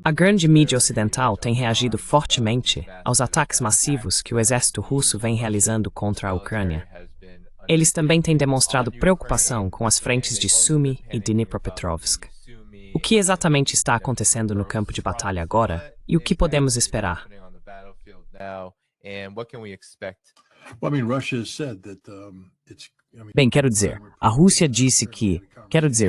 A grande mídia ocidental tem reagido fortemente aos ataques massivos que o exército russo vem realizando contra a Ucrânia. Eles também têm demonstrado preocupação com as frentes de Sumy e Dnipropetrovsk. O que exatamente está acontecendo no campo de batalha agora e o que podemos esperar? Bem, a Rússia disse que,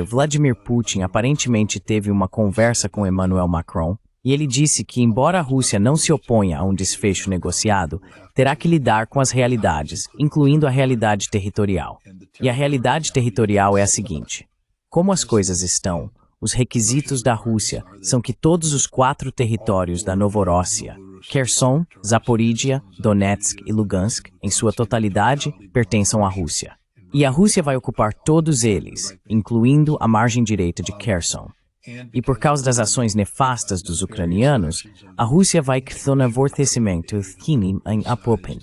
Vladimir Putin aparentemente teve uma conversa com Emmanuel Macron e ele disse que, embora a Rússia não se oponha a um desfecho negociado, terá que lidar com as realidades, incluindo a realidade territorial. E a realidade territorial é a seguinte: como as coisas estão, os requisitos da Rússia são que todos os 4 territórios da Novorossia, Kherson, Zaporídia, Donetsk e Lugansk, em sua totalidade, pertençam à Rússia. E a Rússia vai ocupar todos eles, incluindo a margem direita de Kherson. E por causa das ações nefastas dos ucranianos, a Rússia vai criar fortalecimento em Apopin.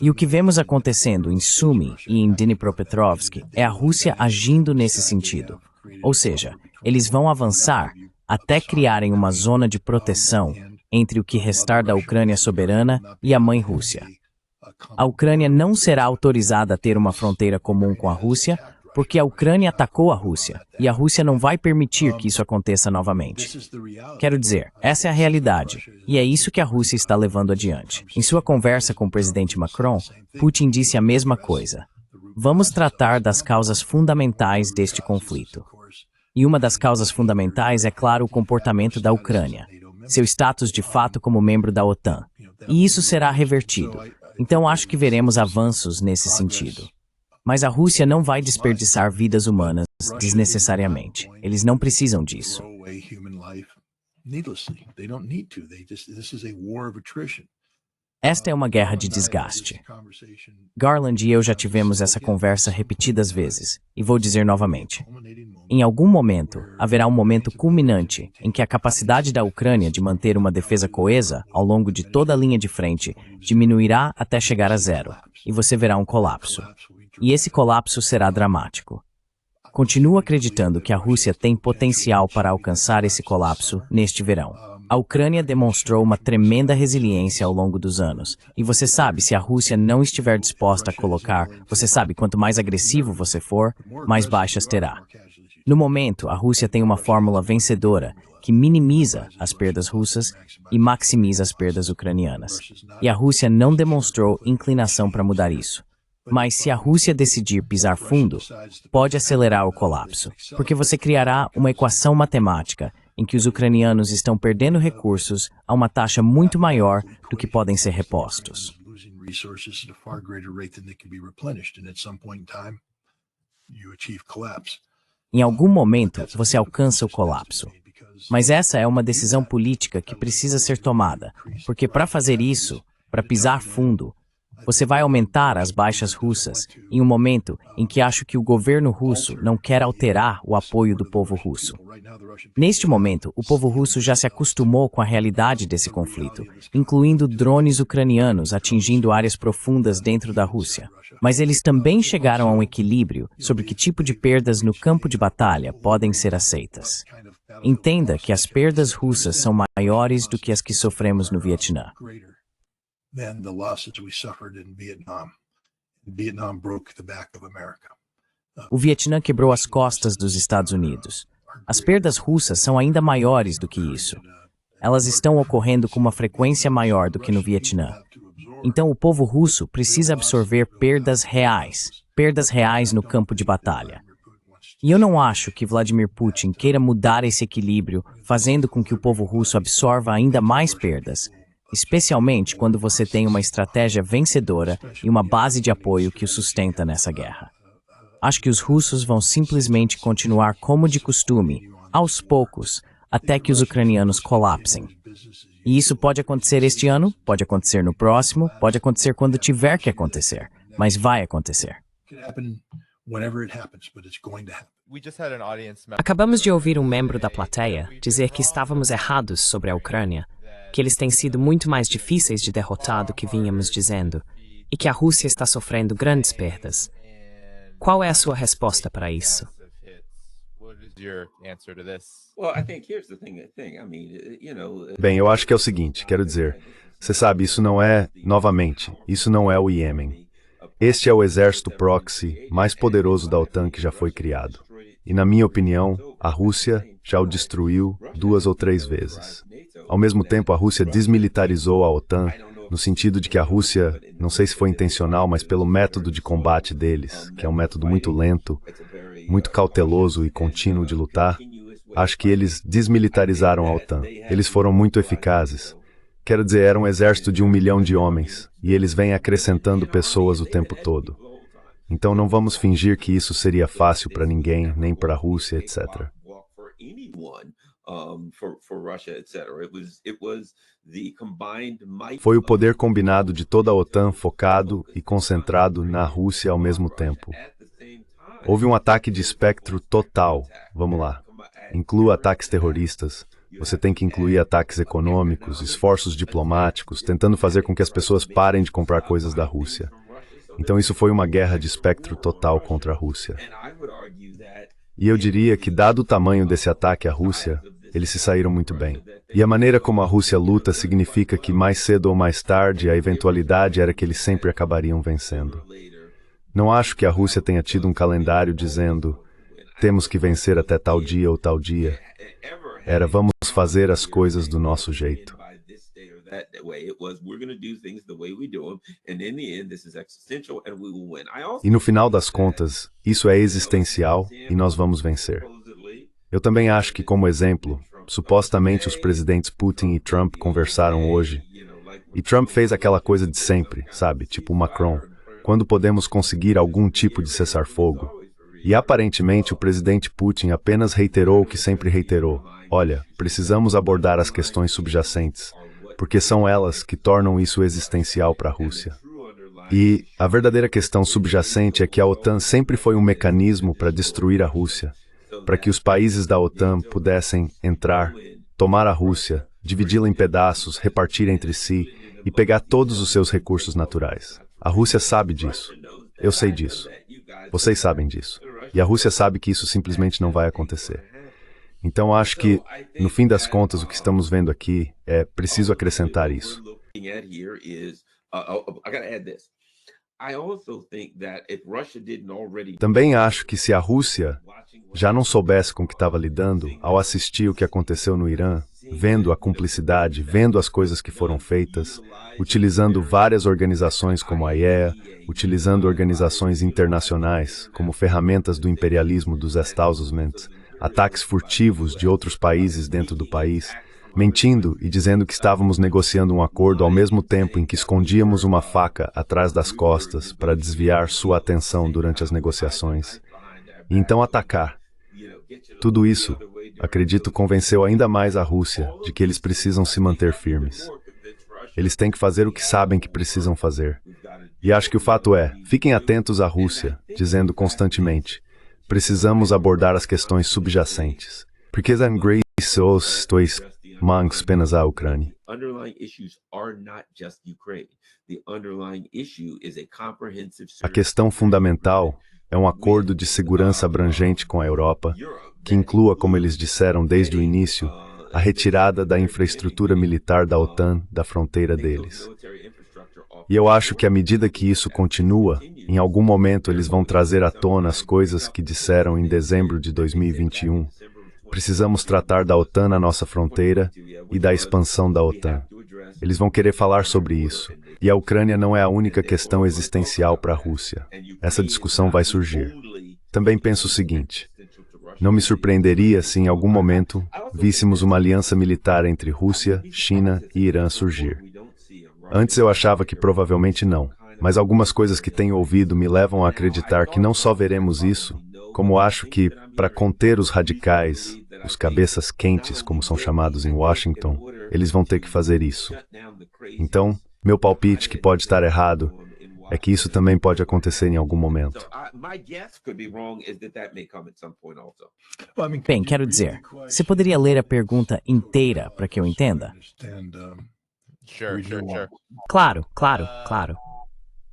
E o que vemos acontecendo em Sumy e em Dnipropetrovsk é a Rússia agindo nesse sentido. Ou seja, eles vão avançar até criarem uma zona de proteção entre o que restar da Ucrânia soberana e a mãe Rússia. A Ucrânia não será autorizada a ter uma fronteira comum com a Rússia, porque a Ucrânia atacou a Rússia, e a Rússia não vai permitir que isso aconteça novamente. Essa é a realidade, e é isso que a Rússia está levando adiante. Em sua conversa com o presidente Macron, Putin disse a mesma coisa. Vamos tratar das causas fundamentais deste conflito. E uma das causas fundamentais é, claro, o comportamento da Ucrânia, seu status de fato como membro da OTAN. E isso será revertido. Então acho que veremos avanços nesse sentido. Mas a Rússia não vai desperdiçar vidas humanas desnecessariamente. Eles não precisam disso. Esta é uma guerra de desgaste. Garland e eu já tivemos essa conversa repetidas vezes, e vou dizer novamente. Em algum momento, haverá um momento culminante em que a capacidade da Ucrânia de manter uma defesa coesa ao longo de toda a linha de frente diminuirá até chegar a zero, e você verá um colapso. E esse colapso será dramático. Continuo acreditando que a Rússia tem potencial para alcançar esse colapso neste verão. A Ucrânia demonstrou uma tremenda resiliência ao longo dos anos. E você sabe, se a Rússia não estiver disposta a colocar, você sabe, quanto mais agressivo você for, mais baixas terá. No momento, a Rússia tem uma fórmula vencedora que minimiza as perdas russas e maximiza as perdas ucranianas. E a Rússia não demonstrou inclinação para mudar isso. Mas se a Rússia decidir pisar fundo, pode acelerar o colapso, porque você criará uma equação matemática em que os ucranianos estão perdendo recursos a uma taxa muito maior do que podem ser repostos. Em algum momento, você alcança o colapso. Mas essa é uma decisão política que precisa ser tomada, porque para fazer isso, para pisar fundo, você vai aumentar as baixas russas em um momento em que acho que o governo russo não quer alterar o apoio do povo russo. Neste momento, o povo russo já se acostumou com a realidade desse conflito, incluindo drones ucranianos atingindo áreas profundas dentro da Rússia. Mas eles também chegaram a um equilíbrio sobre que tipo de perdas no campo de batalha podem ser aceitas. Entenda que as perdas russas são maiores do que as que sofremos no Vietnã. O Vietnã quebrou as costas dos Estados Unidos. As perdas russas são ainda maiores do que isso. Elas estão ocorrendo com uma frequência maior do que no Vietnã. Então o povo russo precisa absorver perdas reais no campo de batalha. E eu não acho que Vladimir Putin queira mudar esse equilíbrio, fazendo com que o povo russo absorva ainda mais perdas, especialmente quando você tem uma estratégia vencedora e uma base de apoio que o sustenta nessa guerra. Acho que os russos vão simplesmente continuar como de costume, aos poucos, até que os ucranianos colapsem. E isso pode acontecer este ano, pode acontecer no próximo, pode acontecer quando tiver que acontecer, mas vai acontecer. Acabamos de ouvir um membro da plateia dizer que estávamos errados sobre a Ucrânia, que eles têm sido muito mais difíceis de derrotar do que vínhamos dizendo, e que a Rússia está sofrendo grandes perdas. Qual é a sua resposta para isso? Bem, eu acho que é o seguinte, quero dizer, você sabe, isso não é, novamente, isso não é o Iêmen. Este é o exército proxy mais poderoso da OTAN que já foi criado. E na minha opinião, a Rússia já o destruiu 2 ou 3 vezes. Ao mesmo tempo, a Rússia desmilitarizou a OTAN, no sentido de que a Rússia, não sei se foi intencional, mas pelo método de combate deles, que é um método muito lento, muito cauteloso e contínuo de lutar, acho que eles desmilitarizaram a OTAN. Eles foram muito eficazes. Quero dizer, era um exército de 1 milhão de homens, e eles vêm acrescentando pessoas o tempo todo. Então não vamos fingir que isso seria fácil para ninguém, nem para a Rússia, etc. Foi o poder combinado de toda a OTAN focado e concentrado na Rússia ao mesmo tempo. Houve um ataque de espectro total. Vamos lá. Inclua ataques terroristas. Você tem que incluir ataques econômicos, esforços diplomáticos, tentando fazer com que as pessoas parem de comprar coisas da Rússia. Então isso foi uma guerra de espectro total contra a Rússia. E eu diria que, dado o tamanho desse ataque à Rússia, eles se saíram muito bem. E a maneira como a Rússia luta significa que, mais cedo ou mais tarde, a eventualidade era que eles sempre acabariam vencendo. Não acho que a Rússia tenha tido um calendário dizendo temos que vencer até tal dia ou tal dia. Era vamos fazer as coisas do nosso jeito. E no final das contas, isso é existencial e nós vamos vencer. Eu também acho que, como exemplo, supostamente os presidentes Putin e Trump conversaram hoje, e Trump fez aquela coisa de sempre, sabe, tipo o Macron, quando podemos conseguir algum tipo de cessar-fogo. E aparentemente o presidente Putin apenas reiterou o que sempre reiterou. Olha, precisamos abordar as questões subjacentes, porque são elas que tornam isso existencial para a Rússia. E a verdadeira questão subjacente é que a OTAN sempre foi um mecanismo para destruir a Rússia, para que os países da OTAN pudessem entrar, tomar a Rússia, dividi-la em pedaços, repartir entre si e pegar todos os seus recursos naturais. A Rússia sabe disso. Eu sei disso. Vocês sabem disso. E a Rússia sabe que isso simplesmente não vai acontecer. Então acho que, no fim das contas, o que estamos vendo aqui é preciso acrescentar isso. Também acho que se a Rússia já não soubesse com o que estava lidando ao assistir o que aconteceu no Irã, vendo a cumplicidade, vendo as coisas que foram feitas, utilizando várias organizações como a IEA, utilizando organizações internacionais como ferramentas do imperialismo dos establishments, ataques furtivos de outros países dentro do país, mentindo e dizendo que estávamos negociando um acordo ao mesmo tempo em que escondíamos uma faca atrás das costas para desviar sua atenção durante as negociações, e então atacar. Tudo isso, acredito, convenceu ainda mais a Rússia de que eles precisam se manter firmes. Eles têm que fazer o que sabem que precisam fazer. E acho que o fato é, fiquem atentos à Rússia, dizendo constantemente, precisamos abordar as questões subjacentes. Porque mangs apenas a Ucrânia. A questão fundamental é um acordo de segurança abrangente com a Europa, que inclua, como eles disseram desde o início, a retirada da infraestrutura militar da OTAN da fronteira deles. E eu acho que à medida que isso continua, em algum momento eles vão trazer à tona as coisas que disseram em dezembro de 2021. Precisamos tratar da OTAN na nossa fronteira e da expansão da OTAN. Eles vão querer falar sobre isso. E a Ucrânia não é a única questão existencial para a Rússia. Essa discussão vai surgir. Também penso o seguinte: não me surpreenderia se em algum momento víssemos uma aliança militar entre Rússia, China e Irã surgir. Antes eu achava que provavelmente não, mas algumas coisas que tenho ouvido me levam a acreditar que não só veremos isso, como acho que, para conter os radicais, os cabeças quentes, como são chamados em Washington, eles vão ter que fazer isso. Então, meu palpite, que pode estar errado, é que isso também pode acontecer em algum momento. Bem, quero dizer, você poderia ler a pergunta inteira para que eu entenda? Claro, claro, claro.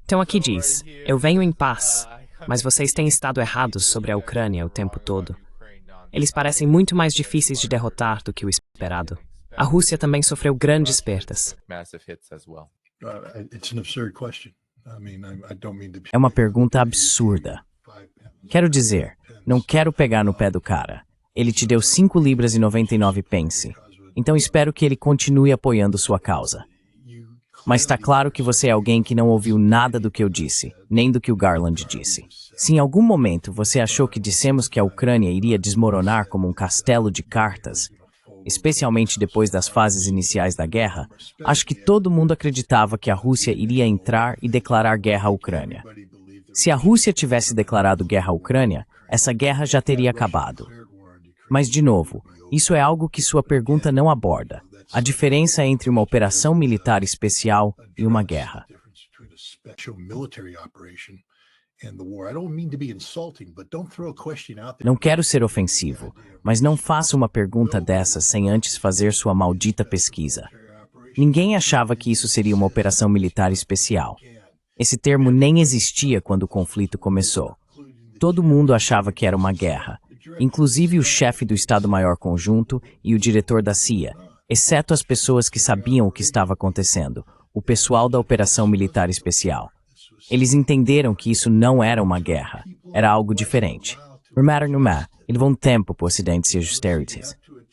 Então aqui diz, eu venho em paz. mas vocês têm estado errados sobre a Ucrânia o tempo todo. Eles parecem muito mais difíceis de derrotar do que o esperado. A Rússia também sofreu grandes perdas. É uma pergunta absurda. Quero dizer, não quero pegar no pé do cara. Ele te deu 5 libras e 99 pence. Então espero que ele continue apoiando sua causa. Mas está claro que você é alguém que não ouviu nada do que eu disse, nem do que o Garland disse. Se em algum momento você achou que dissemos que a Ucrânia iria desmoronar como um castelo de cartas, especialmente depois das fases iniciais da guerra, acho que todo mundo acreditava que a Rússia iria entrar e declarar guerra à Ucrânia. Se a Rússia tivesse declarado guerra à Ucrânia, essa guerra já teria acabado. Mas, de novo, isso é algo que sua pergunta não aborda. A diferença entre uma operação militar especial e uma guerra. Não quero ser ofensivo, mas não faça uma pergunta dessa sem antes fazer sua maldita pesquisa. Ninguém achava que isso seria uma operação militar especial. Esse termo nem existia quando o conflito começou. Todo mundo achava que era uma guerra, inclusive o chefe do Estado-Maior Conjunto e o diretor da CIA, exceto as pessoas que sabiam o que estava acontecendo, o pessoal da Operação Militar Especial. Eles entenderam que isso não era uma guerra, era algo diferente. Ele levou um tempo para o Ocidente se ajustar.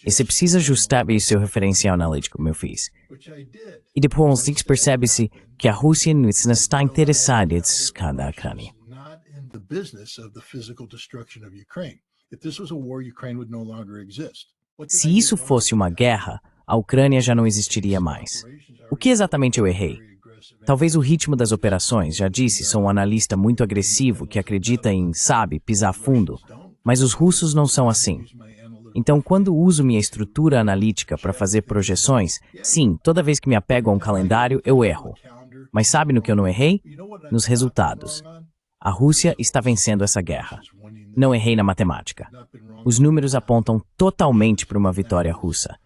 E você precisa ajustar o seu referencial analítico, meu filho. E depois percebe-se que a Rússia não está interessada em a Ucrânia. Se isso fosse uma guerra, a Ucrânia já não existiria mais. O que exatamente eu errei? Talvez o ritmo das operações, já disse, sou um analista muito agressivo que acredita em, pisar fundo, mas os russos não são assim. Então, quando uso minha estrutura analítica para fazer projeções, sim, toda vez que me apego a um calendário, eu erro. Mas sabe no que eu não errei? Nos resultados. A Rússia está vencendo essa guerra. Não errei na matemática. Os números apontam totalmente para uma vitória russa.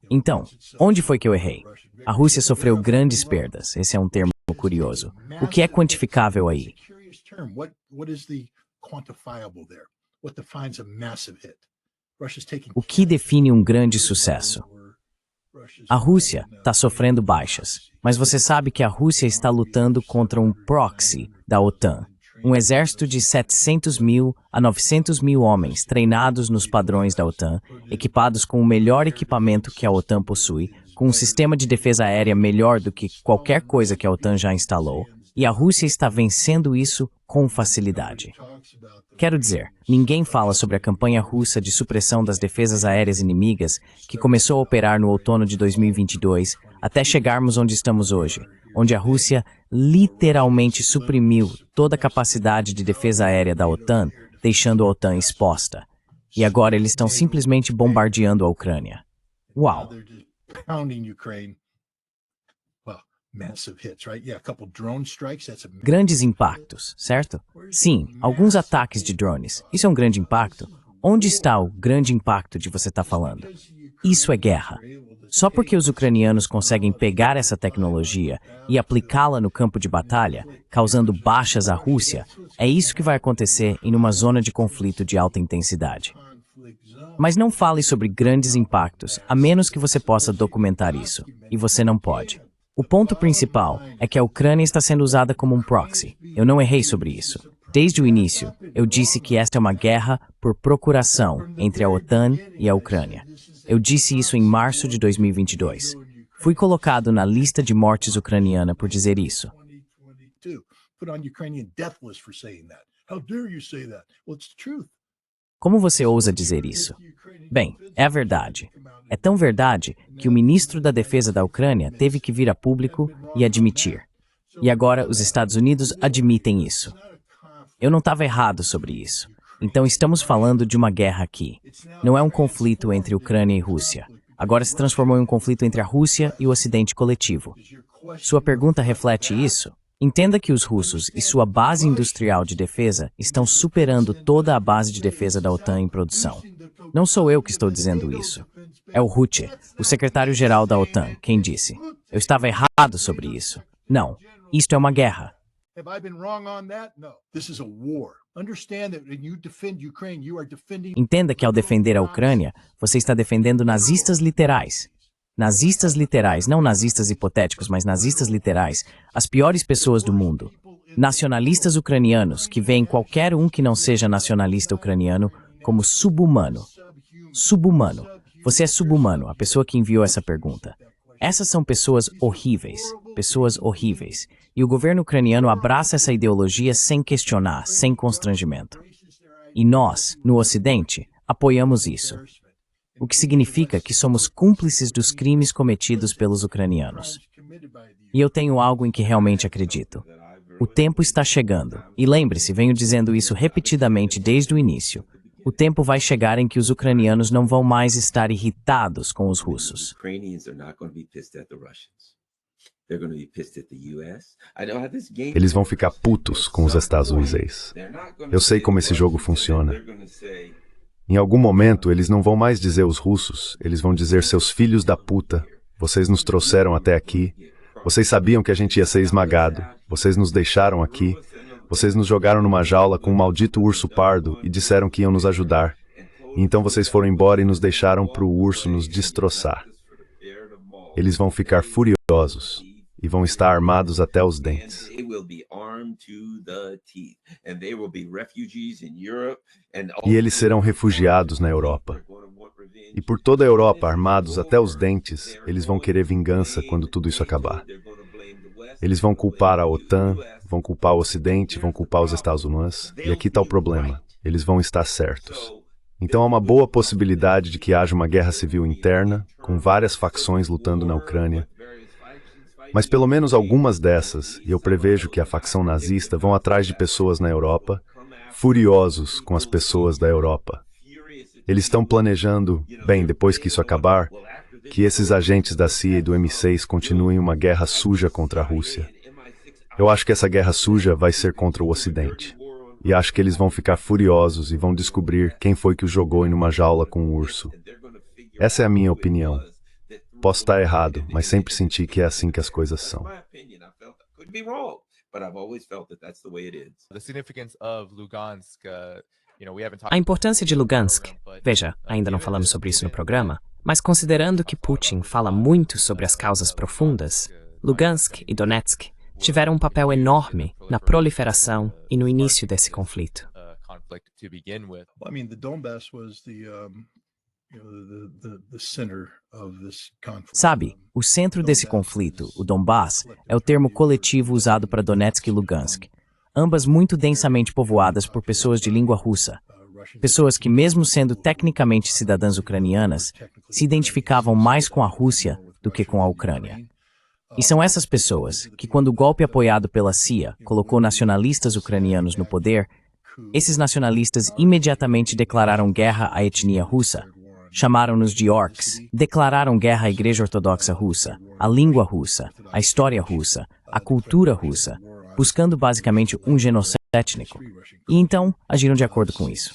Então, onde foi que eu errei? A Rússia sofreu grandes perdas. Esse é um termo curioso. O que é quantificável aí? O que define um grande sucesso? A Rússia está sofrendo baixas, mas você sabe que a Rússia está lutando contra um proxy da OTAN, um exército de 700 mil a 900 mil homens treinados nos padrões da OTAN, equipados com o melhor equipamento que a OTAN possui, com um sistema de defesa aérea melhor do que qualquer coisa que a OTAN já instalou, e a Rússia está vencendo isso com facilidade. Quero dizer, ninguém fala sobre a campanha russa de supressão das defesas aéreas inimigas que começou a operar no outono de 2022 até chegarmos onde estamos hoje, onde a Rússia literalmente suprimiu toda a capacidade de defesa aérea da OTAN, deixando a OTAN exposta. E agora eles estão simplesmente bombardeando a Ucrânia. Uau! Grandes impactos, certo? Sim, alguns ataques de drones. Isso é um grande impacto. Onde está o grande impacto de você estar falando? Isso é guerra. Só porque os ucranianos conseguem pegar essa tecnologia e aplicá-la no campo de batalha, causando baixas à Rússia, é isso que vai acontecer em uma zona de conflito de alta intensidade. Mas não fale sobre grandes impactos, a menos que você possa documentar isso. E você não pode. O ponto principal é que a Ucrânia está sendo usada como um proxy. Eu não errei sobre isso. Desde o início, eu disse que esta é uma guerra por procuração entre a OTAN e a Ucrânia. Eu disse isso em março de 2022. Fui colocado na lista de mortes ucraniana por dizer isso. Como você ousa dizer isso? Bem, é a verdade. É tão verdade que o ministro da Defesa da Ucrânia teve que vir a público e admitir. E agora os Estados Unidos admitem isso. Eu não estava errado sobre isso. Então estamos falando de uma guerra aqui. Não é um conflito entre Ucrânia e Rússia. Agora se transformou em um conflito entre a Rússia e o Ocidente coletivo. Sua pergunta reflete isso? Entenda que os russos e sua base industrial de defesa estão superando toda a base de defesa da OTAN em produção. Não sou eu que estou dizendo isso. É o Rutte, o secretário-geral da OTAN, quem disse. Eu estava errado sobre isso. Não, isto é uma guerra. Entenda que ao defender a Ucrânia, você está defendendo nazistas literais. Nazistas literais, não nazistas hipotéticos, mas nazistas literais, as piores pessoas do mundo. Nacionalistas ucranianos que veem qualquer um que não seja nacionalista ucraniano como subhumano. Subhumano. Você é subhumano, a pessoa que enviou essa pergunta. Essas são pessoas horríveis. Pessoas horríveis. E o governo ucraniano abraça essa ideologia sem questionar, sem constrangimento. E nós, no Ocidente, apoiamos isso. O que significa que somos cúmplices dos crimes cometidos pelos ucranianos. E eu tenho algo em que realmente acredito. O tempo está chegando. E lembre-se, venho dizendo isso repetidamente desde o início. O tempo vai chegar em que os ucranianos não vão mais estar irritados com os russos. Eles vão ficar putos com os Estados Unidos. Eu sei como esse jogo funciona. Em algum momento, eles não vão mais dizer os russos, eles vão dizer seus filhos da puta. Vocês nos trouxeram até aqui. Vocês sabiam que a gente ia ser esmagado. Vocês nos deixaram aqui. Vocês nos jogaram numa jaula com um maldito urso pardo e disseram que iam nos ajudar. E então vocês foram embora e nos deixaram para o urso nos destroçar. Eles vão ficar furiosos e vão estar armados até os dentes. E eles serão refugiados na Europa. E por toda a Europa, armados até os dentes, eles vão querer vingança quando tudo isso acabar. Eles vão culpar a OTAN, vão culpar o Ocidente, vão culpar os Estados Unidos. E aqui está o problema. Eles vão estar certos. Então há uma boa possibilidade de que haja uma guerra civil interna, com várias facções lutando na Ucrânia. Mas pelo menos algumas dessas, e eu prevejo que a facção nazista vão atrás de pessoas na Europa, furiosos com as pessoas da Europa. Eles estão planejando, bem, depois que isso acabar, que esses agentes da CIA e do M6 continuem uma guerra suja contra a Rússia. Eu acho que essa guerra suja vai ser contra o Ocidente. E acho que eles vão ficar furiosos e vão descobrir quem foi que os jogou em uma jaula com um urso. Essa é a minha opinião. Posso estar errado, mas sempre senti que é assim que as coisas são. A importância de Lugansk. Veja, ainda não falamos sobre isso no programa, mas considerando que Putin fala muito sobre as causas profundas, Lugansk e Donetsk tiveram um papel enorme na proliferação e no início desse conflito. Sabe, o centro desse conflito, o Donbass, é o termo coletivo usado para Donetsk e Lugansk, ambas muito densamente povoadas por pessoas de língua russa. Pessoas que, mesmo sendo tecnicamente cidadãs ucranianas, se identificavam mais com a Rússia do que com a Ucrânia. E são essas pessoas que, quando o golpe apoiado pela CIA colocou nacionalistas ucranianos no poder, esses nacionalistas imediatamente declararam guerra à etnia russa, chamaram-nos de orcs, declararam guerra à Igreja Ortodoxa Russa, à língua russa, à história russa, à cultura russa, buscando basicamente um genocídio étnico. E então agiram de acordo com isso.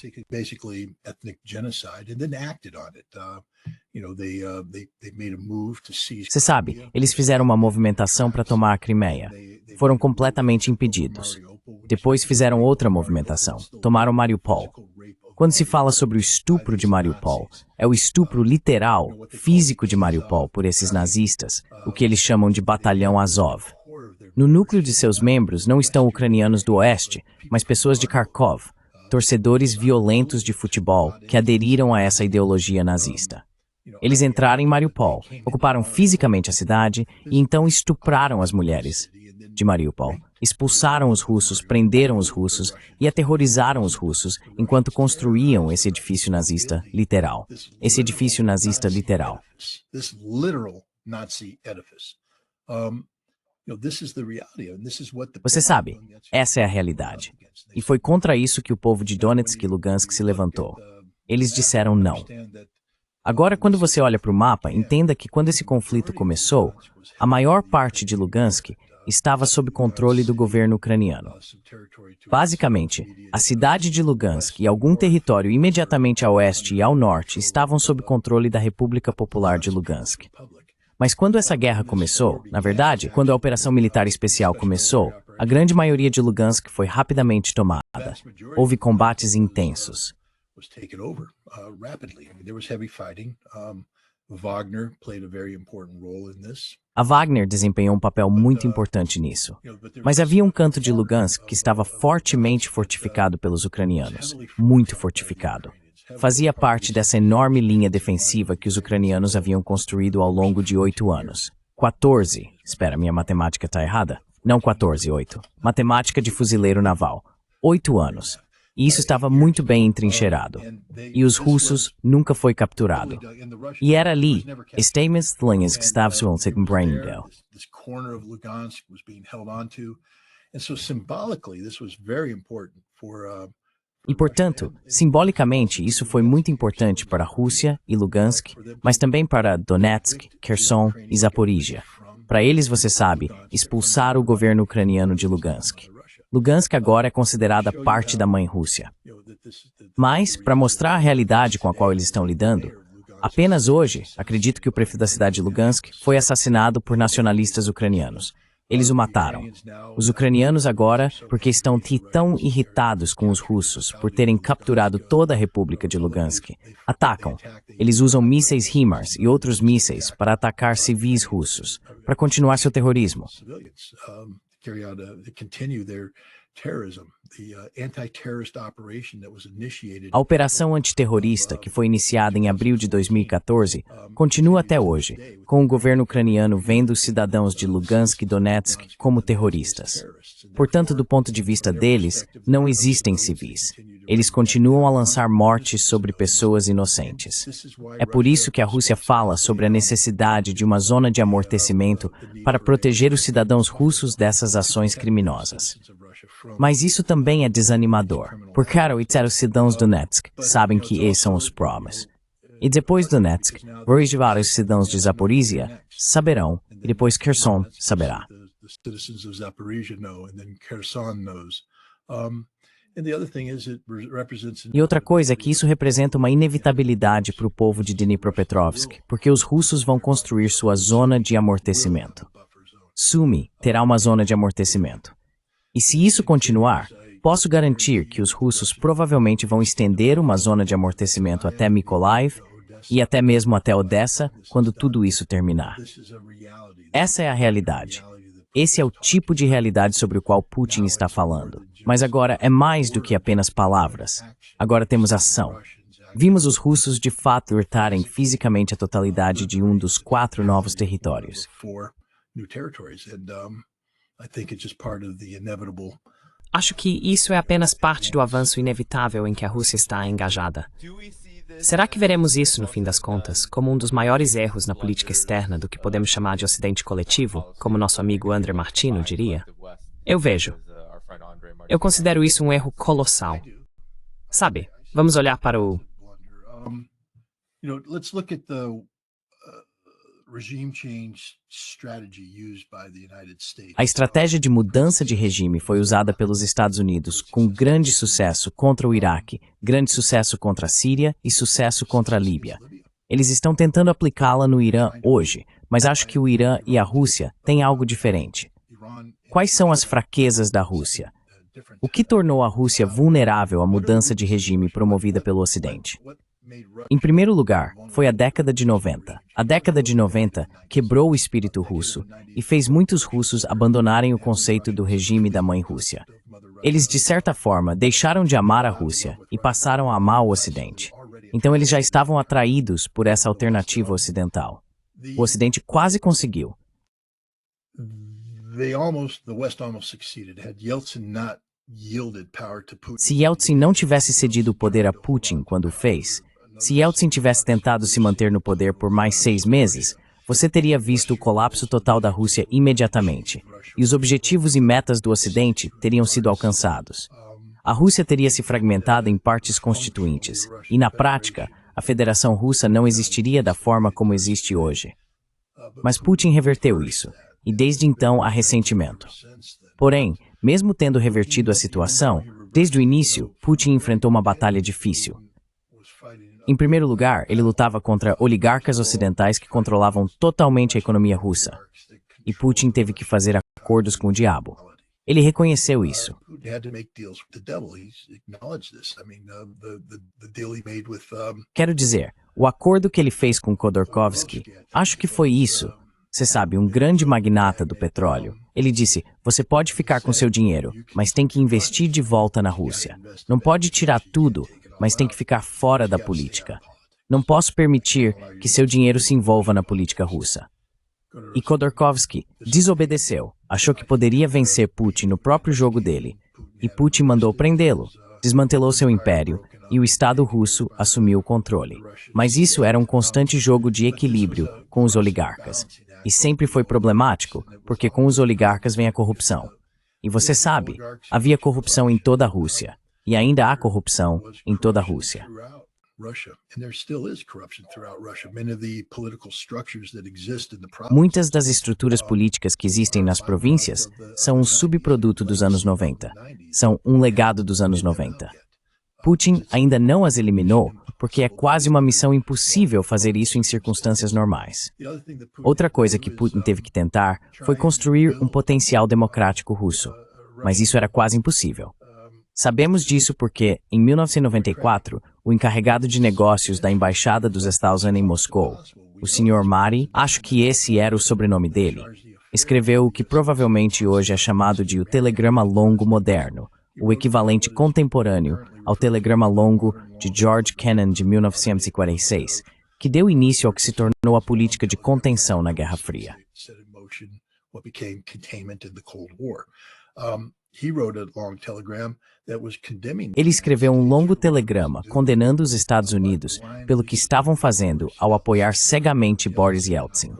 Você sabe, eles fizeram uma movimentação para tomar a Crimeia. Foram completamente impedidos. Depois fizeram outra movimentação. Tomaram Mariupol. Quando se fala sobre o estupro de Mariupol, é o estupro literal, físico de Mariupol por esses nazistas, o que eles chamam de Batalhão Azov. No núcleo de seus membros não estão ucranianos do oeste, mas pessoas de Kharkov, torcedores violentos de futebol que aderiram a essa ideologia nazista. Eles entraram em Mariupol, ocuparam fisicamente a cidade e então estupraram as mulheres de Mariupol. Expulsaram os russos, prenderam os russos e aterrorizaram os russos enquanto construíam esse edifício nazista literal. Esse edifício nazista literal. Você sabe, essa é a realidade. E foi contra isso que o povo de Donetsk e Lugansk se levantou. Eles disseram não. Agora, quando você olha para o mapa, entenda que quando esse conflito começou, a maior parte de Lugansk estava sob controle do governo ucraniano. Basicamente, a cidade de Lugansk e algum território imediatamente a oeste e ao norte estavam sob controle da República Popular de Lugansk. Mas quando essa guerra começou, na verdade, quando a operação militar especial começou, a grande maioria de Lugansk foi rapidamente tomada. Houve combates intensos. A Wagner desempenhou um papel muito importante nisso. Mas havia um canto de Lugansk que estava fortemente fortificado pelos ucranianos, muito fortificado. Fazia parte dessa enorme linha defensiva que os ucranianos haviam construído ao longo de 8 anos. 14. Espera, minha matemática está errada? Não 14, 8. Matemática de fuzileiro naval. 8 anos. E isso estava muito bem entrincheirado. E os russos nunca foi capturado. E era ali, Statements e, portanto, simbolicamente, isso foi muito importante para a Rússia e Lugansk, mas também para Donetsk, Kherson e Zaporizhia. Para eles, você sabe, expulsar o governo ucraniano de Lugansk. Lugansk agora é considerada parte da mãe Rússia. Mas, para mostrar a realidade com a qual eles estão lidando, apenas hoje, acredito que o prefeito da cidade de Lugansk foi assassinado por nacionalistas ucranianos. Eles o mataram. Os ucranianos agora, porque estão tão irritados com os russos por terem capturado toda a República de Lugansk, atacam. Eles usam mísseis HIMARS e outros mísseis para atacar civis russos, para continuar seu terrorismo. A operação antiterrorista, que foi iniciada em abril de 2014, continua até hoje, com o governo ucraniano vendo os cidadãos de Lugansk e Donetsk como terroristas. Portanto, do ponto de vista deles, não existem civis. Eles continuam a lançar mortes sobre pessoas inocentes. É por isso que a Rússia fala sobre a necessidade de uma zona de amortecimento para proteger os cidadãos russos dessas ações criminosas. Mas isso também é desanimador, porque os cidadãos de Donetsk sabem que esses são os problemas. E depois de Donetsk, vários cidadãos de Zaporizhia saberão, e depois Kherson saberá. E outra coisa é que isso representa uma inevitabilidade para o povo de Dnipropetrovsk, porque os russos vão construir sua zona de amortecimento. Sumy terá uma zona de amortecimento. E se isso continuar, posso garantir que os russos provavelmente vão estender uma zona de amortecimento até Mykolaiv e até mesmo até Odessa quando tudo isso terminar. Essa é a realidade. Esse é o tipo de realidade sobre o qual Putin está falando. Mas agora é mais do que apenas palavras. Agora temos ação. Vimos os russos de fato lutarem fisicamente a totalidade de um dos 4 novos territórios. Acho que isso é apenas parte do avanço inevitável em que a Rússia está engajada. Será que veremos isso, no fim das contas, como um dos maiores erros na política externa do que podemos chamar de ocidente coletivo, como nosso amigo André Martino diria? Eu vejo. Eu considero isso um erro colossal. Sabe, vamos olhar para o... A estratégia de mudança de regime foi usada pelos Estados Unidos com grande sucesso contra o Iraque, grande sucesso contra a Síria e sucesso contra a Líbia. Eles estão tentando aplicá-la no Irã hoje, mas acho que o Irã e a Rússia têm algo diferente. Quais são as fraquezas da Rússia? O que tornou a Rússia vulnerável à mudança de regime promovida pelo Ocidente? Em primeiro lugar, foi a década de 90. A década de 90 quebrou o espírito russo e fez muitos russos abandonarem o conceito do regime da mãe Rússia. Eles, de certa forma, deixaram de amar a Rússia e passaram a amar o Ocidente. Então eles já estavam atraídos por essa alternativa ocidental. O Ocidente quase conseguiu. Se Yeltsin não tivesse cedido o poder a Putin quando o fez, se Yeltsin tivesse tentado se manter no poder por mais 6 meses, você teria visto o colapso total da Rússia imediatamente, e os objetivos e metas do Ocidente teriam sido alcançados. A Rússia teria se fragmentado em partes constituintes, e na prática, a Federação Russa não existiria da forma como existe hoje. Mas Putin reverteu isso, e desde então há ressentimento. Porém, mesmo tendo revertido a situação, desde o início, Putin enfrentou uma batalha difícil. Em primeiro lugar, ele lutava contra oligarcas ocidentais que controlavam totalmente a economia russa. E Putin teve que fazer acordos com o diabo. Ele reconheceu isso. Quero dizer, o acordo que ele fez com Khodorkovsky, acho que foi isso. Você sabe, um grande magnata do petróleo. Ele disse, você pode ficar com seu dinheiro, mas tem que investir de volta na Rússia. Não pode tirar tudo, mas tem que ficar fora da política. Não posso permitir que seu dinheiro se envolva na política russa. E Khodorkovsky desobedeceu, achou que poderia vencer Putin no próprio jogo dele. E Putin mandou prendê-lo, desmantelou seu império e o Estado russo assumiu o controle. Mas isso era um constante jogo de equilíbrio com os oligarcas. E sempre foi problemático, porque com os oligarcas vem a corrupção. E você sabe, havia corrupção em toda a Rússia. E ainda há corrupção em toda a Rússia. Muitas das estruturas políticas que existem nas províncias são um subproduto dos anos 90. São um legado dos anos 90. Putin ainda não as eliminou, porque é quase uma missão impossível fazer isso em circunstâncias normais. Outra coisa que Putin teve que tentar foi construir um potencial democrático russo. Mas isso era quase impossível. Sabemos disso porque, em 1994, o encarregado de negócios da Embaixada dos Estados Unidos em Moscou, o Sr. Mari, acho que esse era o sobrenome dele, escreveu o que provavelmente hoje é chamado de o telegrama longo moderno, o equivalente contemporâneo ao telegrama longo de George Kennan de 1946, que deu início ao que se tornou a política de contenção na Guerra Fria. Ele escreveu um longo telegrama condenando os Estados Unidos pelo que estavam fazendo ao apoiar cegamente Boris Yeltsin.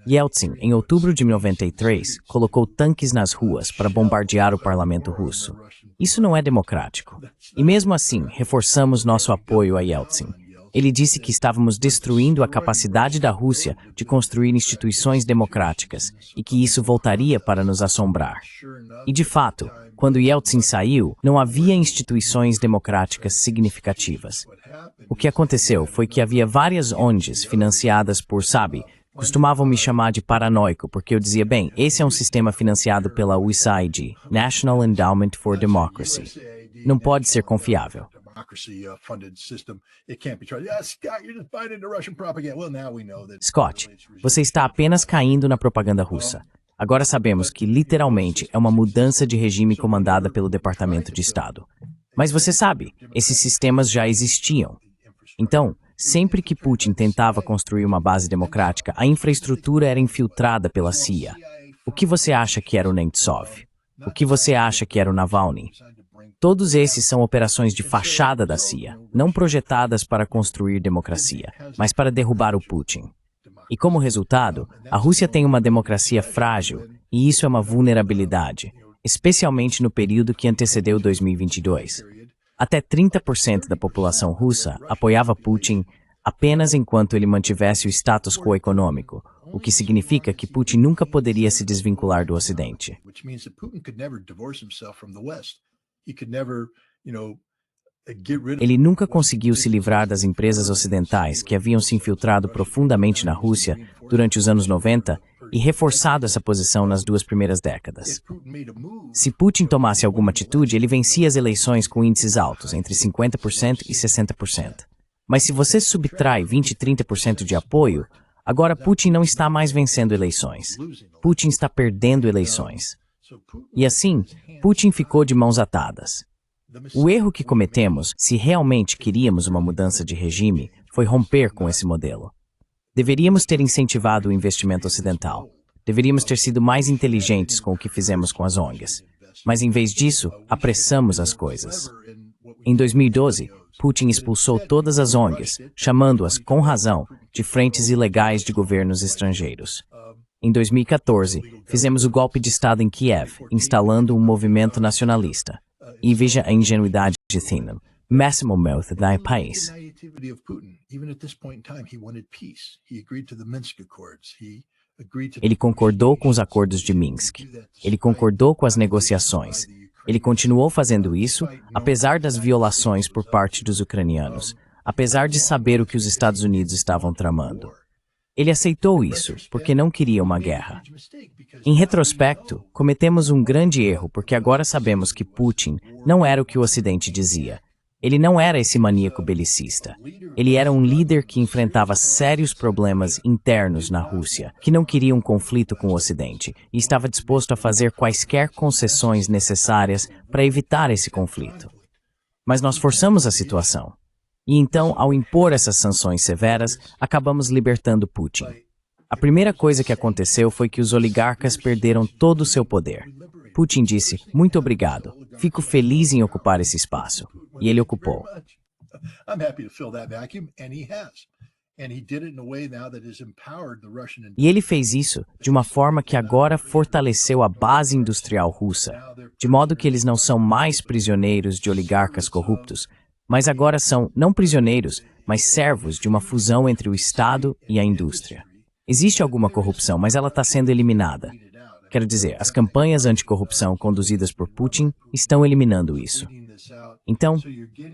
Yeltsin, em outubro de 93, colocou tanques nas ruas para bombardear o parlamento russo. Isso não é democrático. E mesmo assim, reforçamos nosso apoio a Yeltsin. Ele disse que estávamos destruindo a capacidade da Rússia de construir instituições democráticas e que isso voltaria para nos assombrar. E de fato, quando Yeltsin saiu, não havia instituições democráticas significativas. O que aconteceu foi que havia várias ONGs financiadas por, costumavam me chamar de paranoico porque eu dizia, bem, esse é um sistema financiado pela USAID, National Endowment for Democracy. Não pode ser confiável. Scott, você está apenas caindo na propaganda russa. Agora sabemos que, literalmente, é uma mudança de regime comandada pelo Departamento de Estado. Mas você sabe, esses sistemas já existiam. Então, sempre que Putin tentava construir uma base democrática, a infraestrutura era infiltrada pela CIA. O que você acha que era o Nemtsov? O que você acha que era o Navalny? Todos esses são operações de fachada da CIA, não projetadas para construir democracia, mas para derrubar o Putin. E como resultado, a Rússia tem uma democracia frágil, e isso é uma vulnerabilidade, especialmente no período que antecedeu 2022. Até 30% da população russa apoiava Putin apenas enquanto ele mantivesse o status quo econômico, o que significa que Putin nunca poderia se desvincular do Ocidente. Ele nunca conseguiu se livrar das empresas ocidentais que haviam se infiltrado profundamente na Rússia durante os anos 90 e reforçado essa posição nas duas primeiras décadas. Se Putin tomasse alguma atitude, ele vencia as eleições com índices altos, entre 50% e 60%. Mas se você subtrai 20 e 30% de apoio, agora Putin não está mais vencendo eleições. Putin está perdendo eleições. E assim, Putin ficou de mãos atadas. O erro que cometemos, se realmente queríamos uma mudança de regime, foi romper com esse modelo. Deveríamos ter incentivado o investimento ocidental. Deveríamos ter sido mais inteligentes com o que fizemos com as ONGs. Mas em vez disso, apressamos as coisas. Em 2012, Putin expulsou todas as ONGs, chamando-as, com razão, de frentes ilegais de governos estrangeiros. Em 2014, fizemos o golpe de Estado em Kiev, instalando um movimento nacionalista. E veja a ingenuidade de Thinam, máximo mouth da país. Ele concordou com os acordos de Minsk. Ele concordou com as negociações. Ele continuou fazendo isso, apesar das violações por parte dos ucranianos, apesar de saber o que os Estados Unidos estavam tramando. Ele aceitou isso porque não queria uma guerra. Em retrospecto, cometemos um grande erro porque agora sabemos que Putin não era o que o Ocidente dizia. Ele não era esse maníaco belicista. Ele era um líder que enfrentava sérios problemas internos na Rússia, que não queria um conflito com o Ocidente e estava disposto a fazer quaisquer concessões necessárias para evitar esse conflito. Mas nós forçamos a situação. E então, ao impor essas sanções severas, acabamos libertando Putin. A primeira coisa que aconteceu foi que os oligarcas perderam todo o seu poder. Putin disse, muito obrigado, fico feliz em ocupar esse espaço. E ele ocupou. E ele fez isso de uma forma que agora fortaleceu a base industrial russa, de modo que eles não são mais prisioneiros de oligarcas corruptos, mas agora são não prisioneiros, mas servos de uma fusão entre o Estado e a indústria. Existe alguma corrupção, mas ela está sendo eliminada. Quero dizer, as campanhas anticorrupção conduzidas por Putin estão eliminando isso. Então,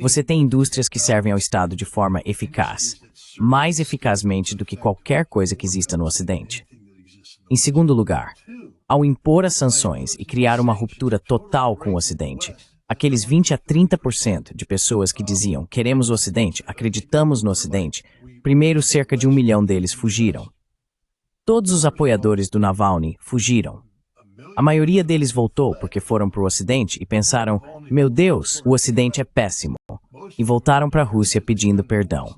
você tem indústrias que servem ao Estado de forma eficaz, mais eficazmente do que qualquer coisa que exista no Ocidente. Em segundo lugar, ao impor as sanções e criar uma ruptura total com o Ocidente, aqueles 20 a 30% de pessoas que diziam queremos o Ocidente, acreditamos no Ocidente, primeiro cerca de 1 milhão deles fugiram. Todos os apoiadores do Navalny fugiram. A maioria deles voltou porque foram para o Ocidente e pensaram, meu Deus, o Ocidente é péssimo, e voltaram para a Rússia pedindo perdão.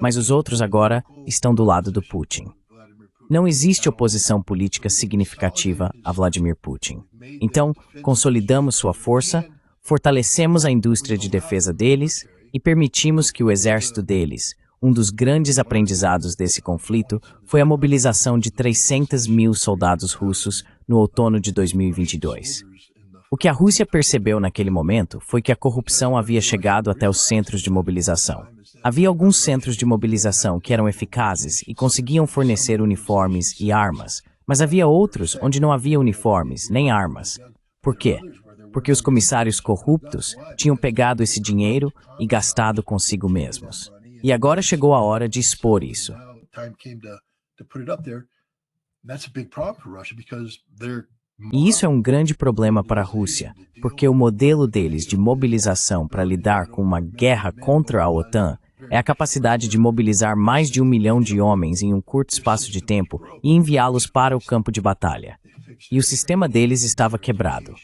Mas os outros agora estão do lado do Putin. Não existe oposição política significativa a Vladimir Putin. Então, consolidamos sua força, fortalecemos a indústria de defesa deles e permitimos que o exército deles, um dos grandes aprendizados desse conflito, foi a mobilização de 300 mil soldados russos no outono de 2022. O que a Rússia percebeu naquele momento foi que a corrupção havia chegado até os centros de mobilização. Havia alguns centros de mobilização que eram eficazes e conseguiam fornecer uniformes e armas, mas havia outros onde não havia uniformes nem armas. Por quê? Porque os comissários corruptos tinham pegado esse dinheiro e gastado consigo mesmos. E agora chegou a hora de expor isso. E isso é um grande problema para a Rússia, porque o modelo deles de mobilização para lidar com uma guerra contra a OTAN é a capacidade de mobilizar mais de 1 milhão de homens em um curto espaço de tempo e enviá-los para o campo de batalha. E o sistema deles estava quebrado.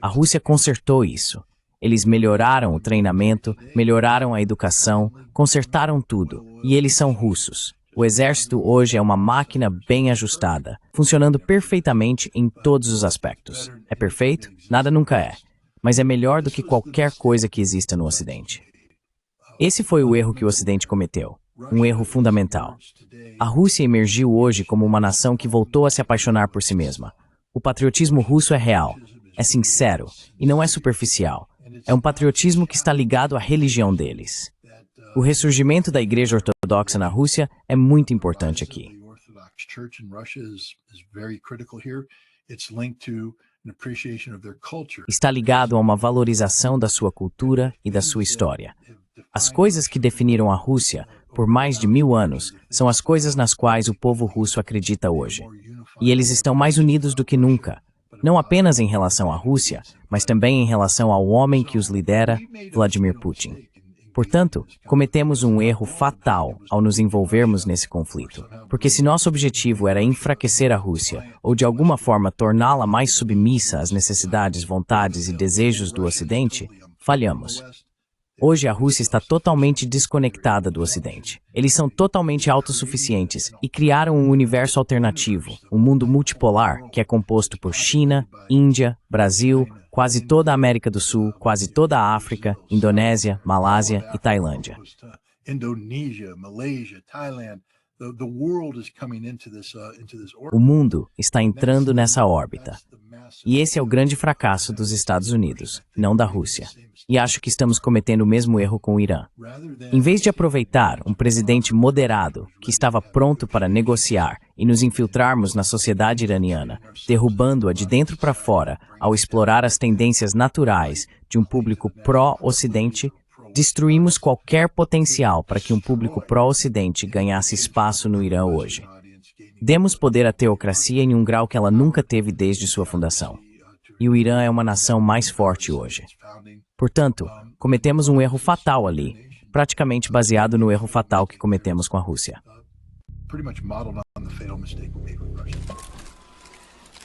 A Rússia consertou isso. Eles melhoraram o treinamento, melhoraram a educação, consertaram tudo. E eles são russos. O exército hoje é uma máquina bem ajustada, funcionando perfeitamente em todos os aspectos. É perfeito? Nada nunca é. Mas é melhor do que qualquer coisa que exista no Ocidente. Esse foi o erro que o Ocidente cometeu. Um erro fundamental. A Rússia emergiu hoje como uma nação que voltou a se apaixonar por si mesma. O patriotismo russo é real, é sincero e não é superficial. É um patriotismo que está ligado à religião deles. O ressurgimento da Igreja Ortodoxa na Rússia é muito importante aqui. Está ligado a uma valorização da sua cultura e da sua história. As coisas que definiram a Rússia por mais de 1000 anos são as coisas nas quais o povo russo acredita hoje. E eles estão mais unidos do que nunca, não apenas em relação à Rússia, mas também em relação ao homem que os lidera, Vladimir Putin. Portanto, cometemos um erro fatal ao nos envolvermos nesse conflito, porque se nosso objetivo era enfraquecer a Rússia, ou de alguma forma torná-la mais submissa às necessidades, vontades e desejos do Ocidente, falhamos. Hoje a Rússia está totalmente desconectada do Ocidente. Eles são totalmente autossuficientes e criaram um universo alternativo, um mundo multipolar que é composto por China, Índia, Brasil, quase toda a América do Sul, quase toda a África, Indonésia, Malásia e Tailândia. O mundo está entrando nessa órbita. E esse é o grande fracasso dos Estados Unidos, não da Rússia. E acho que estamos cometendo o mesmo erro com o Irã. Em vez de aproveitar um presidente moderado que estava pronto para negociar e nos infiltrarmos na sociedade iraniana, derrubando-a de dentro para fora ao explorar as tendências naturais de um público pró-Ocidente, destruímos qualquer potencial para que um público pró-Ocidente ganhasse espaço no Irã hoje. Demos poder à teocracia em um grau que ela nunca teve desde sua fundação. E o Irã é uma nação mais forte hoje. Portanto, cometemos um erro fatal ali, praticamente baseado no erro fatal que cometemos com a Rússia.